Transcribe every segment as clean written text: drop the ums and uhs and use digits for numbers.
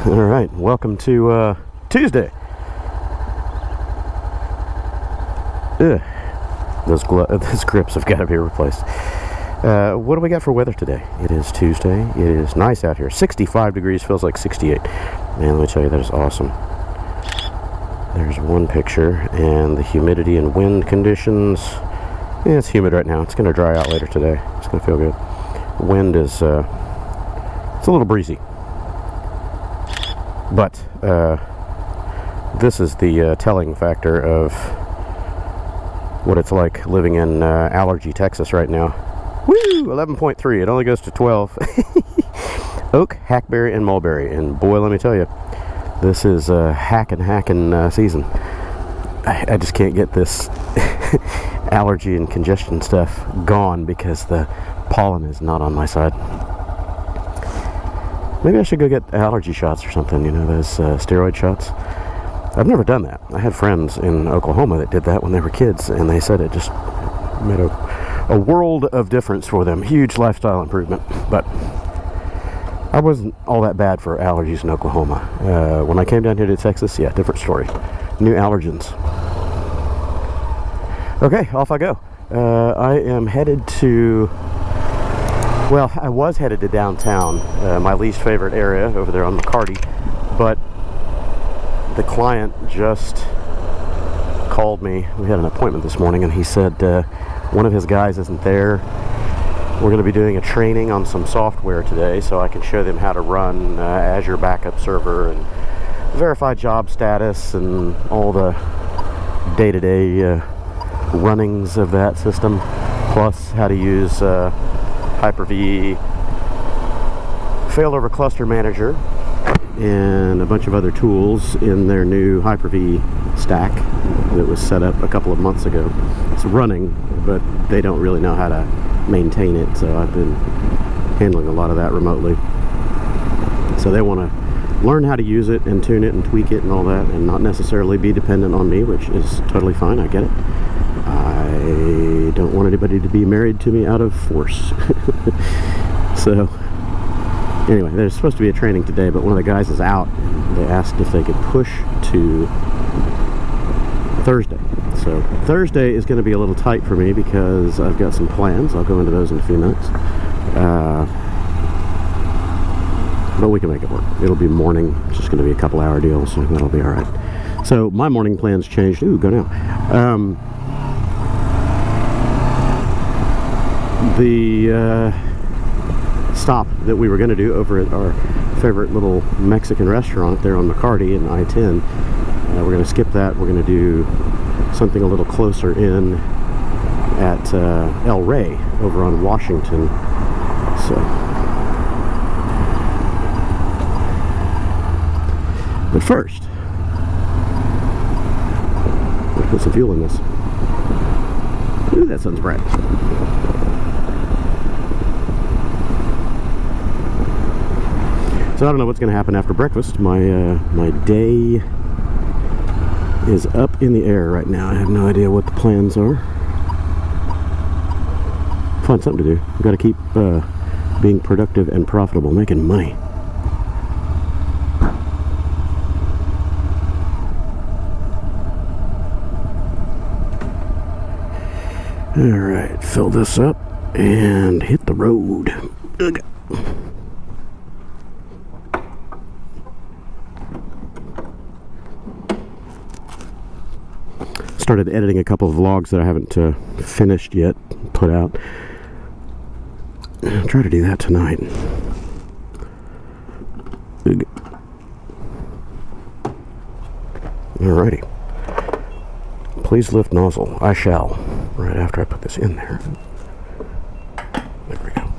All right, welcome to Tuesday. Ugh. Those grips have got to be replaced. What do we got for weather today? It is Tuesday. It is nice out here. 65 degrees, feels like 68. Man, let me tell you, that is awesome. There's one picture, and the humidity and wind conditions. Yeah, it's humid right now. It's going to dry out later today. It's going to feel good. Wind is, it's a little breezy. But this is the telling factor of what it's like living in Allergy, Texas right now. Woo! 11.3. It only goes to 12. Oak, hackberry, and mulberry. And boy, let me tell you, this is hacking season. I just can't get this allergy and congestion stuff gone because the pollen is not on my side. Maybe I should go get allergy shots or something, you know, those steroid shots. I've never done that. I had friends in Oklahoma that did that when they were kids, and they said it just made a world of difference for them. Huge lifestyle improvement. But I wasn't all that bad for allergies in Oklahoma. When I came down here to Texas, yeah, different story. New allergens. Okay, off I go. I am headed to... Well, I was headed to downtown, my least favorite area over there on McCarty, but the client just called me. We had an appointment this morning, and he said one of his guys isn't there. We're going to be doing a training on some software today, so I can show them how to run Azure Backup Server and verify job status and all the day-to-day runnings of that system, plus how to use Hyper-V, failover cluster manager, and a bunch of other tools in their new Hyper-V stack that was set up a couple of months ago. It's running, but they don't really know how to maintain it, so I've been handling a lot of that remotely. So they want to learn how to use it and tune it and tweak it and all that, and not necessarily be dependent on me, which is totally fine. I get it. I don't want anybody to be married to me out of force. So anyway, there's supposed to be a training today, but one of the guys is out. They asked if they could push to Thursday. So Thursday is going to be a little tight for me because I've got some plans. I'll go into those in a few minutes. But we can make it work. It'll be morning. It's just going to be a couple hour deal, so that'll be all right. So my morning plans changed. Ooh, go now. The stop that we were going to do over at our favorite little Mexican restaurant there on McCarty and I-10, we're going to skip that. We're going to do something a little closer in at El-Ray over on Washington. So, but first, let's put some fuel in this. Ooh, that sounds bright. So I don't know what's going to happen after breakfast. My my day is up in the air right now. I have no idea what the plans are. Find something to do. We've got to keep being productive and profitable, making money. All right, fill this up and hit the road. Ugh. Started editing a couple of vlogs that I haven't finished yet, put out. I'll try to do that tonight. Alrighty. Please lift nozzle. I shall. Right after I put this in there. There we go.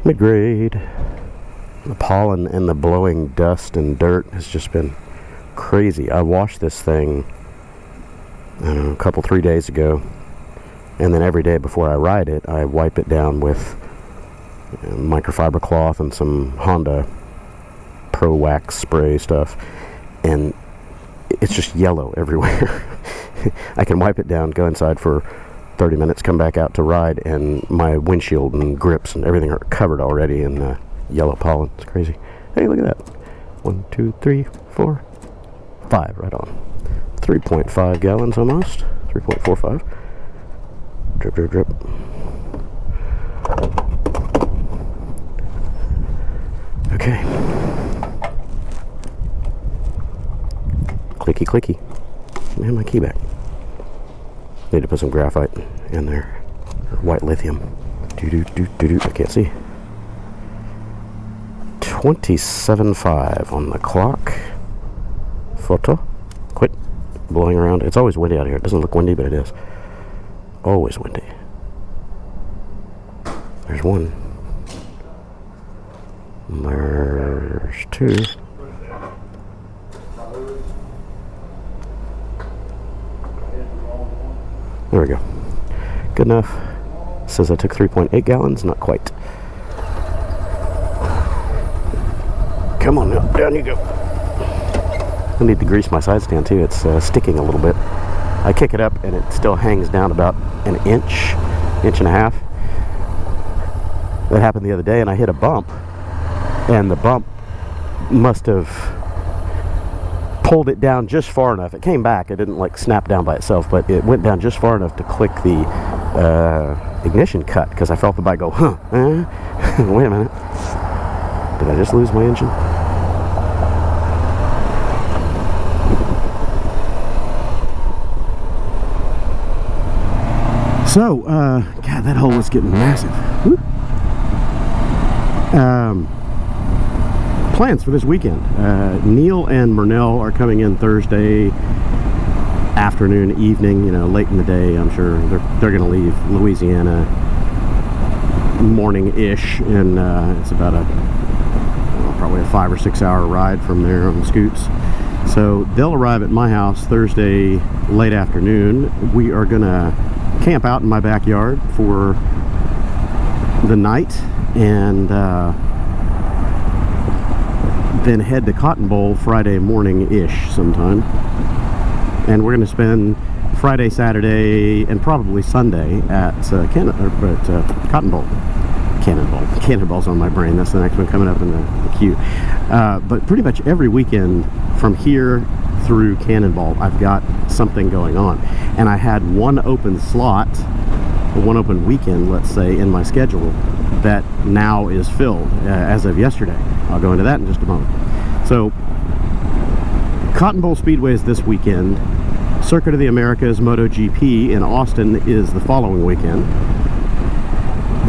Mid-grade. The pollen and the blowing dust and dirt has just been crazy. I washed this thing I don't know, a couple, 3 days ago, and then every day before I ride it, I wipe it down with microfiber cloth and some Honda Pro Wax spray stuff, and it's just yellow everywhere. I can wipe it down, go inside for 30 minutes, come back out to ride, and my windshield and grips and everything are covered already in yellow pollen. It's crazy. Hey, look at that. 1, 2, 3, 4, 5. Right on. 3.5 gallons almost. 3.45. Drip, drip, drip. Okay. Clicky, clicky. Man, my key back. Need to put some graphite in there. Or white lithium. Do. I can't see. 27.5 on the clock. Photo. Quit blowing around. It's always windy out here. It doesn't look windy, but it is. Always windy. There's one. There's two. There we go. Good enough. Says I took 3.8 gallons. Not quite. Come on now. Down you go. I need to grease my side stand too. It's sticking a little bit. I kick it up and it still hangs down about an inch and a half. That happened the other day and I hit a bump. And the bump must have pulled it down just far enough. It came back. It didn't like snap down by itself, but it went down just far enough to click the ignition cut because I felt the bike go, huh? Wait a minute. Did I just lose my engine? So, God, that hole was getting massive. Whoop. Plans for this weekend. Neil and Murnell are coming in Thursday afternoon, evening, you know, late in the day. I'm sure they're going to leave Louisiana morning-ish, and it's about probably a 5 or 6 hour ride from there on the scoots. So they'll arrive at my house Thursday late afternoon. We are going to camp out in my backyard for the night, and then head to Cotton Bowl Friday morning-ish sometime. And we're going to spend Friday, Saturday, and probably Sunday at Cotton Bowl. Cannonball. Cannonball's on my brain. That's the next one coming up in the queue. But pretty much every weekend from here through Cannonball, I've got something going on. And I had one open slot, one open weekend, let's say, in my schedule that now is filled as of yesterday. I'll go into that in just a moment. So, Cotton Bowl Speedway is this weekend. Circuit of the Americas MotoGP in Austin is the following weekend.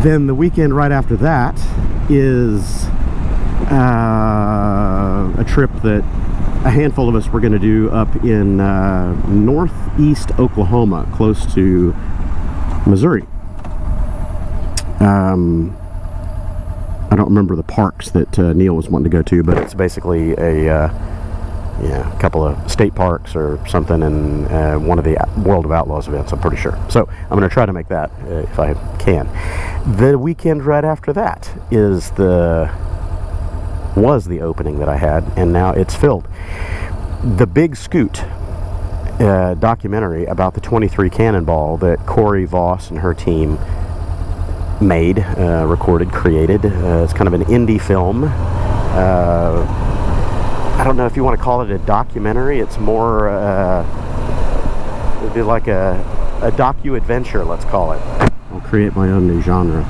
Then the weekend right after that is a trip that a handful of us were going to do up in northeast Oklahoma, close to Missouri. I don't remember the parks that Neil was wanting to go to, but it's basically a couple of state parks or something, and one of the World of Outlaws events, I'm pretty sure. So I'm going to try to make that if I can. The weekend right after that was the opening that I had, and now it's filled. The Big Scoot documentary about the 23 Cannonball that Corey Voss and her team made, recorded, created. It's kind of an indie film. I don't know if you want to call it a documentary. It's more, it'd be like a docu-adventure, let's call it. I'll create my own new genre.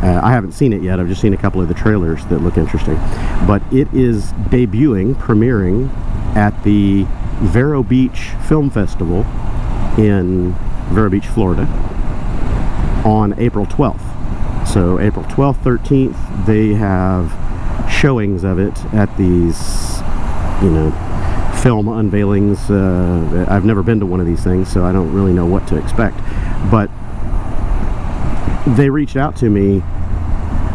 I haven't seen it yet. I've just seen a couple of the trailers that look interesting. But it is premiering at the Vero Beach Film Festival in Vero Beach, Florida on April 12th. So April 12th, 13th, they have showings of it at these, film unveilings. I've never been to one of these things, so I don't really know what to expect. But they reached out to me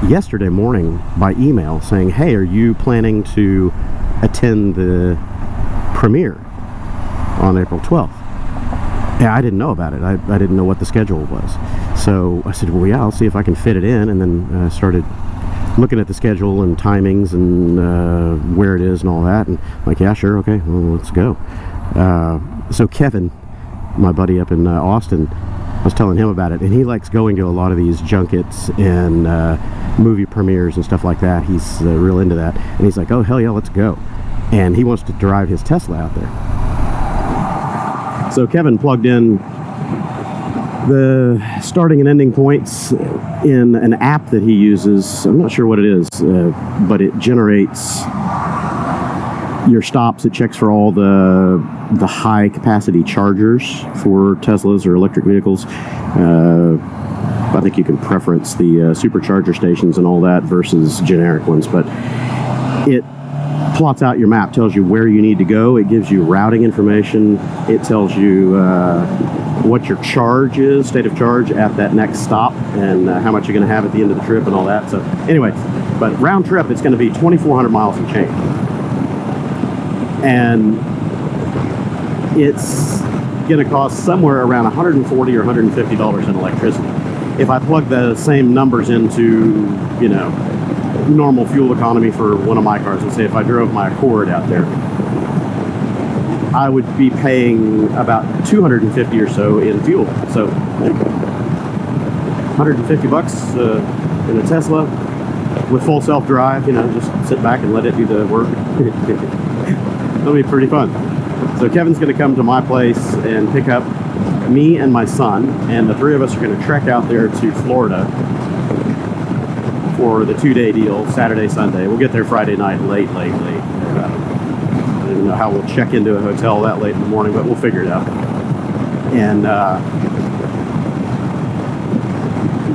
yesterday morning by email saying, hey, are you planning to attend the premiere on April 12th? Yeah, I didn't know about it. I didn't know what the schedule was. So I said, well, yeah, I'll see if I can fit it in, and then started looking at the schedule and timings and where it is and all that, and like, yeah, sure, okay, well, let's go. So Kevin, my buddy up in Austin, I was telling him about it, and he likes going to a lot of these junkets and movie premieres and stuff like that. He's real into that, and he's like, oh, hell yeah, let's go. and he wants to drive his Tesla out there. So Kevin plugged in the starting and ending points in an app that he uses. I'm not sure what it is, but it generates your stops. It checks for all the high capacity chargers for Teslas or electric vehicles. I think you can preference the supercharger stations and all that versus generic ones, but it plots out your map, tells you where you need to go. It gives you routing information. It tells you what your charge is, state of charge at that next stop, and how much you're going to have at the end of the trip and all that. So anyway, but round trip, it's going to be 2,400 miles and change. And it's going to cost somewhere around $140 or $150 in electricity. If I plug the same numbers into, you know, normal fuel economy for one of my cars, and say if I drove my Accord out there, I would be paying about $250 or so in fuel. So $150 in a Tesla with full self-drive, you know, just sit back and let it do the work. It'll be pretty fun. So Kevin's going to come to my place and pick up me and my son, and the three of us are going to trek out there to Florida for the 2-day deal, Saturday, Sunday. We'll get there Friday night late. I don't even know how we'll check into a hotel that late in the morning, but we'll figure it out. And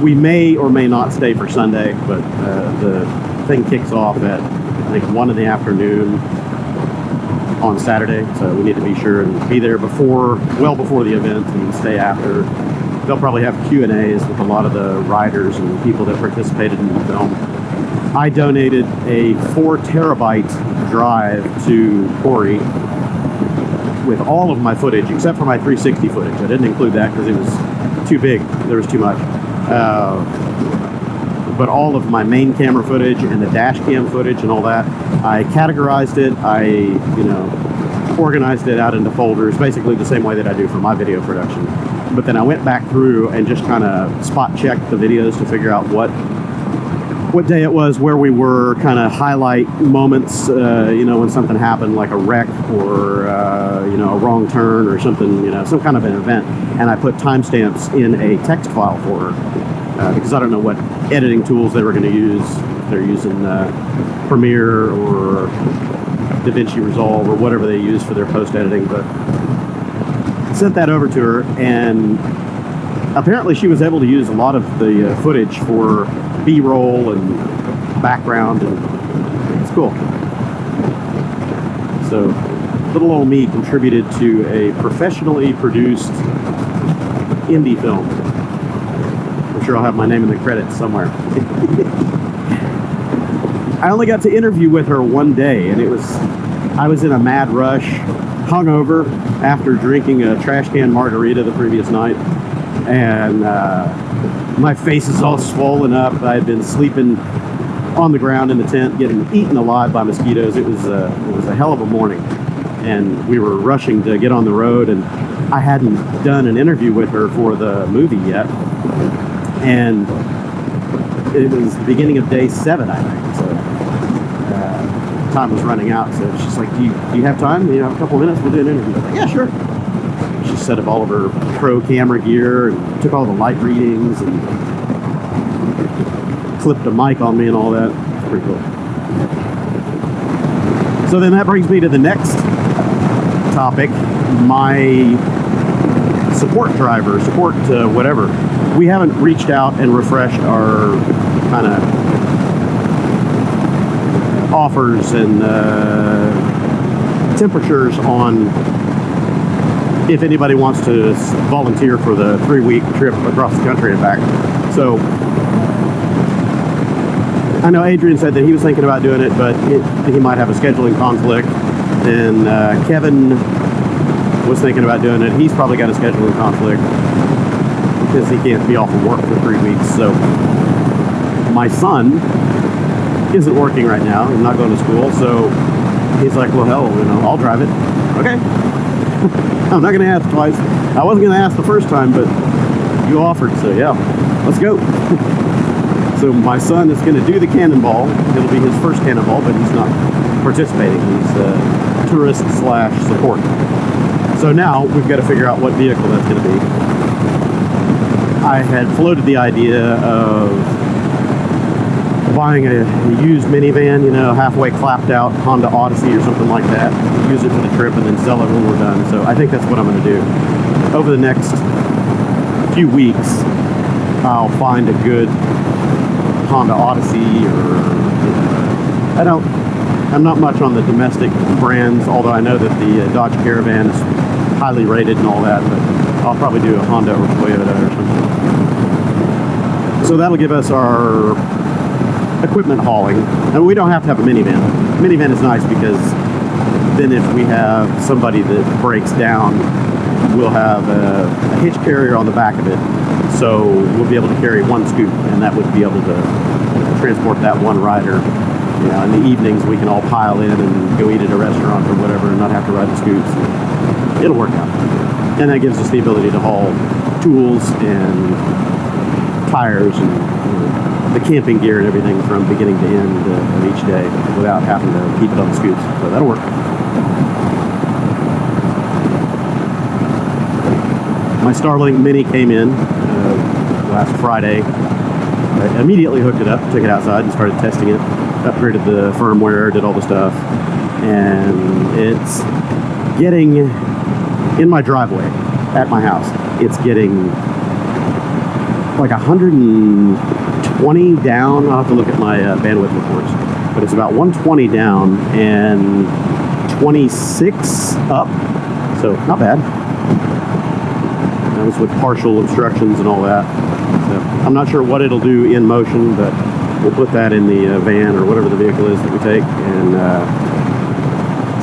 we may or may not stay for Sunday, but the thing kicks off at, I think, 1 in the afternoon on Saturday, so we need to be sure and be there well before the event and stay after. They'll probably have Q&As with a lot of the riders and people that participated in the film. I donated a 4 terabyte drive to Corey with all of my footage, except for my 360 footage. I didn't include that because it was too big. There was too much. But all of my main camera footage and the dash cam footage and all that, I categorized it. I, organized it out into folders, basically the same way that I do for my video production. But then I went back through and just kind of spot checked the videos to figure out what day it was, where we were, kind of highlight moments, when something happened, like a wreck or, a wrong turn or something, some kind of an event. And I put timestamps in a text file for her because I don't know what editing tools they were going to use. If they're using Premiere or DaVinci Resolve or whatever they use for their post-editing, but sent that over to her, and apparently she was able to use a lot of the footage for B-roll and background, and it's cool. So little old me contributed to a professionally produced indie film. I'm sure I'll have my name in the credits somewhere. I only got to interview with her one day, and I was in a mad rush, hungover after drinking a trash can margarita the previous night, and my face is all swollen up. I had been sleeping on the ground in the tent, getting eaten alive by mosquitoes. It was a hell of a morning, and we were rushing to get on the road, and I hadn't done an interview with her for the movie yet, and it was the beginning of day 7, I think. So time was running out, so she's like, do you have time? You have a couple minutes? We'll do an interview. I was like, yeah, sure. She set up all of her pro camera gear and took all the light readings and clipped a mic on me and all that. It's pretty cool. So then that brings me to the next topic, my support driver, whatever. We haven't reached out and refreshed our kind of offers and temperatures on if anybody wants to volunteer for the 3-week trip across the country and back. So I know Adrian said that he was thinking about doing it, but he might have a scheduling conflict. And Kevin was thinking about doing it. He's probably got a scheduling conflict because he can't be off of work for 3 weeks. So my son isn't working right now. I'm not going to school, so he's like, well, hell, I'll drive it. Okay. I'm not going to ask twice. I wasn't going to ask the first time, but you offered, so yeah, let's go. So my son is going to do the Cannonball. It'll be his first Cannonball, but he's not participating. He's tourist / support. So now we've got to figure out what vehicle that's going to be. I had floated the idea of buying a used minivan, you know, halfway clapped out Honda Odyssey or something like that. Use it for the trip and then sell it when we're done. So I think that's what I'm going to do. Over the next few weeks, I'll find a good Honda Odyssey or, I'm not much on the domestic brands, although I know that the Dodge Caravan is highly rated and all that, but I'll probably do a Honda or Toyota or something. So that'll give us our equipment hauling, and we don't have to have a minivan. Minivan is nice because then if we have somebody that breaks down, we'll have a hitch carrier on the back of it, so we'll be able to carry one scoop, and that would be able to transport that one rider. You know, in the evenings we can all pile in and go eat at a restaurant or whatever and not have to ride the scoops. It'll work out, and that gives us the ability to haul tools and tires and the camping gear and everything from beginning to end of each day without having to keep it on the scoops. So that'll work. My Starlink Mini came in last Friday. I immediately hooked it up, took it outside and started testing it. Upgraded the firmware, did all the stuff, and it's getting in my driveway at my house. It's getting like 120 down. I'll have to look at my bandwidth reports, but it's about 120 down and 26 up, so not bad. That was with partial obstructions and all that. So I'm not sure what it'll do in motion, but we'll put that in the van or whatever the vehicle is that we take and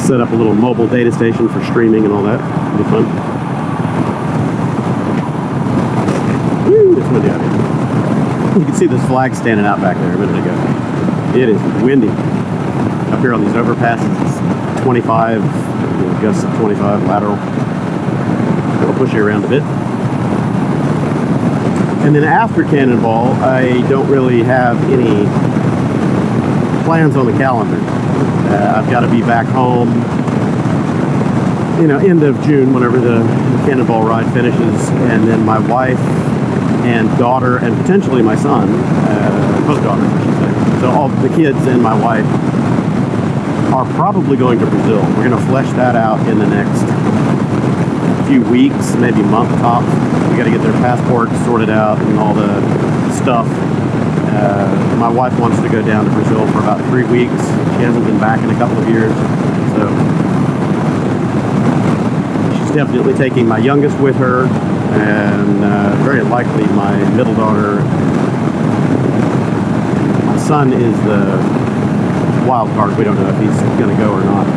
set up a little mobile data station for streaming and all that. It'll be fun. Woo, it's windy out here. You can see this flag standing out back there a minute ago. It is windy. Up here on these overpasses, it's 25, gusts of 25 lateral. It'll push you around a bit. And then after Cannonball, I don't really have any plans on the calendar. I've got to be back home, you know, end of June, whenever the Cannonball ride finishes, and then my wife and daughter, and potentially my son, both daughters, I should say. So all the kids and my wife are probably going to Brazil. We're going to flesh that out in the next few weeks, maybe month tops. We got to get their passports sorted out and all the stuff. My wife wants to go down to Brazil for about 3 weeks. She hasn't been back in a couple of years, so she's definitely taking my youngest with her, and very likely my middle daughter. My son is the wild card. We don't know if he's going to go or not.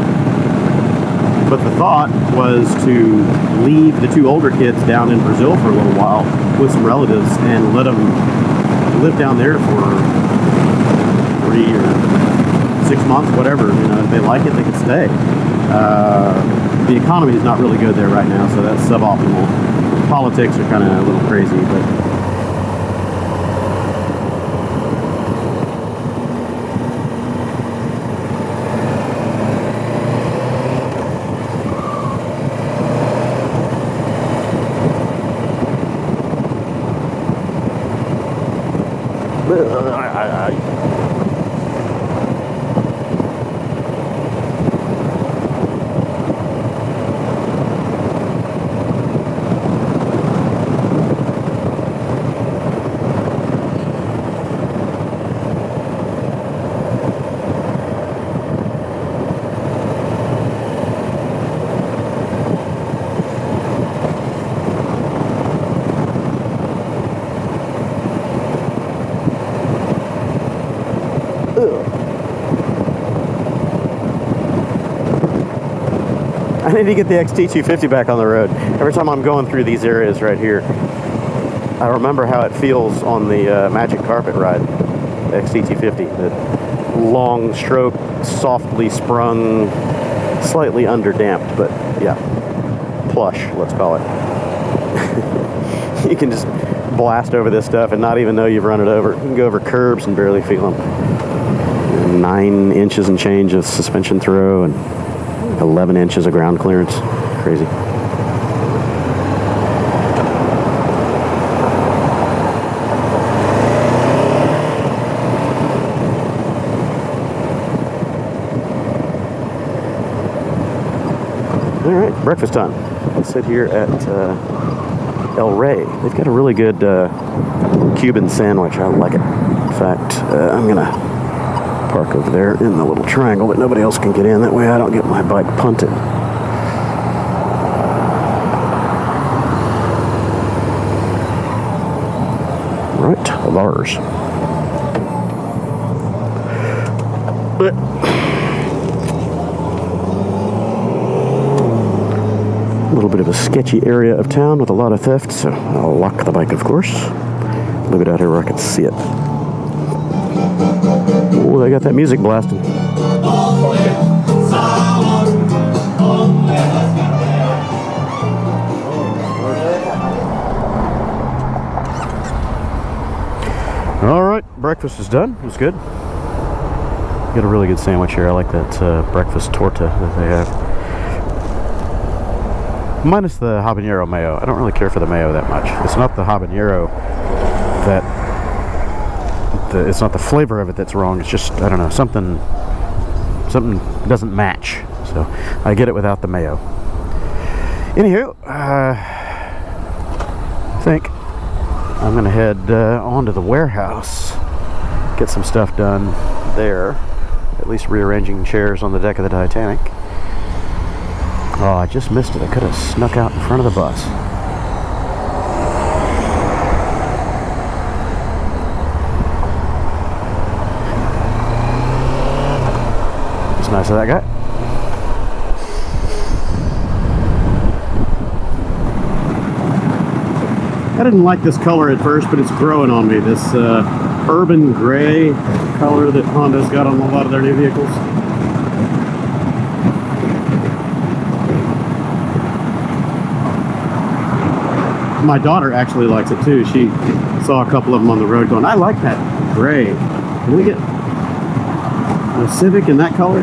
But the thought was to leave the 2 older kids down in Brazil for a little while with some relatives and let them live down there for 3 or 6 months, whatever. You know, if they like it, they can stay. The economy is not really good there right now, so that's suboptimal. Politics are kind of a little crazy, but I need to get the XT250 back on the road. Every time I'm going through these areas right here, I remember how it feels on the Magic Carpet ride, the XT250. The long stroke, softly sprung, slightly underdamped, but yeah, plush, let's call it. You can just blast over this stuff and not even know you've run it over. You can go over curbs and barely feel them. 9 inches and change of suspension throw and 11 inches of ground clearance. Crazy. Alright, breakfast time. Let's sit here at El-Ray. They've got a really good Cuban sandwich. I like it. In fact, I'm going to park over there in the little triangle that nobody else can get in. That way I don't get my bike punted. Right, Lars. But a little bit of a sketchy area of town with a lot of theft, so I'll lock the bike, of course. Leave it out here where I can see it. Oh, they got that music blasting. All right, breakfast is done. It was good. Got a really good sandwich here. I like that breakfast torta that they have. Minus the habanero mayo. I don't really care for the mayo that much. It's not the habanero that... it's not the flavor of it that's wrong. It's just, I don't know, something doesn't match. So I get it without the mayo. Anywho, I think I'm going to head on to the warehouse. Get some stuff done there. At least rearranging chairs on the deck of the Titanic. Oh, I just missed it. I could have snuck out in front of the bus. It's nice of that guy. I didn't like this color at first, but it's growing on me. This urban gray color that Honda's got on a lot of their new vehicles. My daughter actually likes it too. She saw a couple of them on the road going, I like that gray. Can we get a Civic in that color?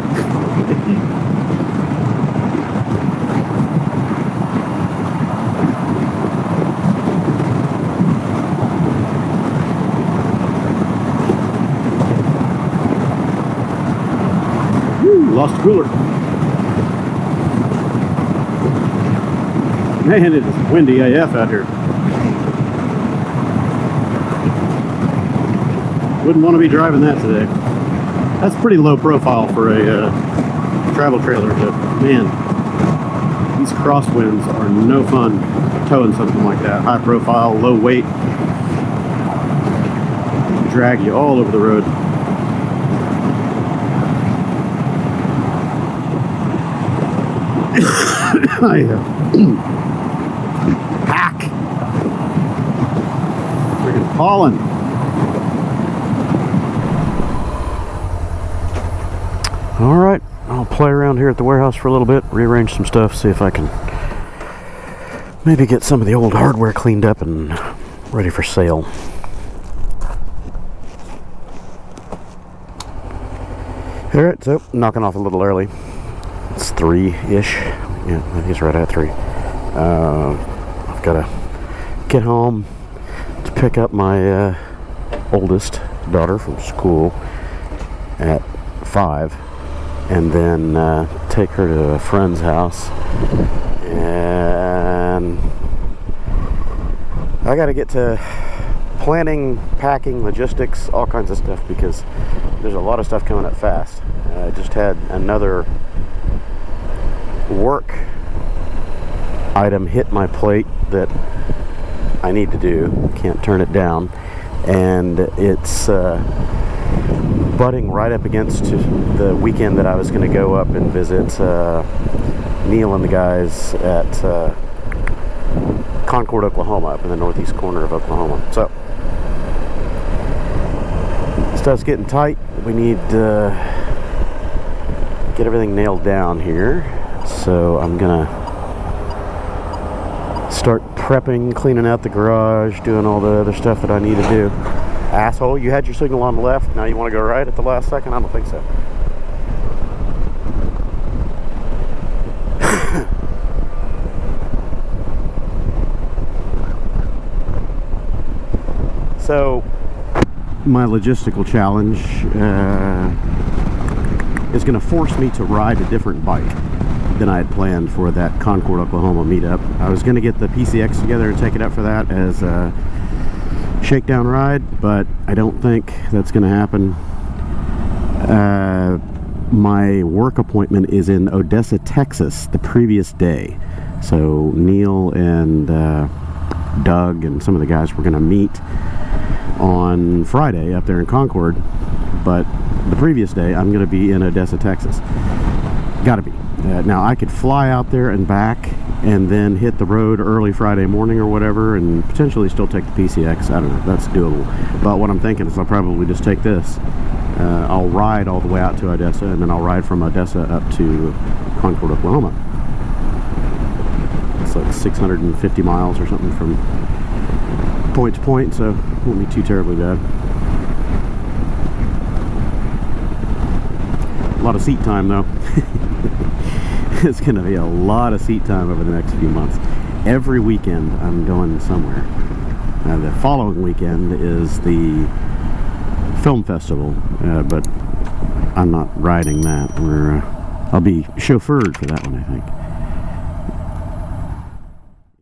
Lost a cooler. Man, it is windy AF out here. Wouldn't want to be driving that today. That's pretty low profile for a travel trailer, but man, these crosswinds are no fun towing something like that. High profile, low weight, drag you all over the road. Hack! Freaking pollen. Alright, I'll play around here at the warehouse for a little bit, rearrange some stuff, see if I can maybe get some of the old hardware cleaned up and ready for sale. Alright, so knocking off a little early. It's 3-ish. Yeah, I think it's right at 3. I've got to get home to pick up my oldest daughter from school at 5, and then take her to a friend's house. And I got to get to planning, packing, logistics, all kinds of stuff, because there's a lot of stuff coming up fast. I just had another work item hit my plate that I need to do. Can't turn it down, and it's butting right up against the weekend that I was going to go up and visit Neil and the guys at Concord, Oklahoma, up in the northeast corner of Oklahoma. So stuff's getting tight. We need to get everything nailed down here. So I'm gonna start prepping, cleaning out the garage, doing all the other stuff that I need to do. Asshole, you had your signal on the left, now you want to go right at the last second? I don't think so. So, my logistical challenge is going to force me to ride a different bike than I had planned for that Concord, Oklahoma meetup. I was going to get the PCX together and take it up for that as a shakedown ride, but I don't think that's going to happen. My work appointment is in Odessa, Texas the previous day. So Neil and Doug and some of the guys were going to meet on Friday up there in Concord, but the previous day I'm going to be in Odessa, Texas. Gotta be. Now I could fly out there and back and then hit the road early Friday morning or whatever and potentially still take the PCX. I don't know, that's doable. But what I'm thinking is I'll probably just take this. I'll ride all the way out to Odessa, and then I'll ride from Odessa up to Concord, Oklahoma. It's like 650 miles or something from point to point, so it won't be too terribly bad. A lot of seat time though. It's going to be a lot of seat time over the next few months. Every weekend I'm going somewhere. The following weekend is the film festival, but I'm not riding that. I'll be chauffeured for that one, I think.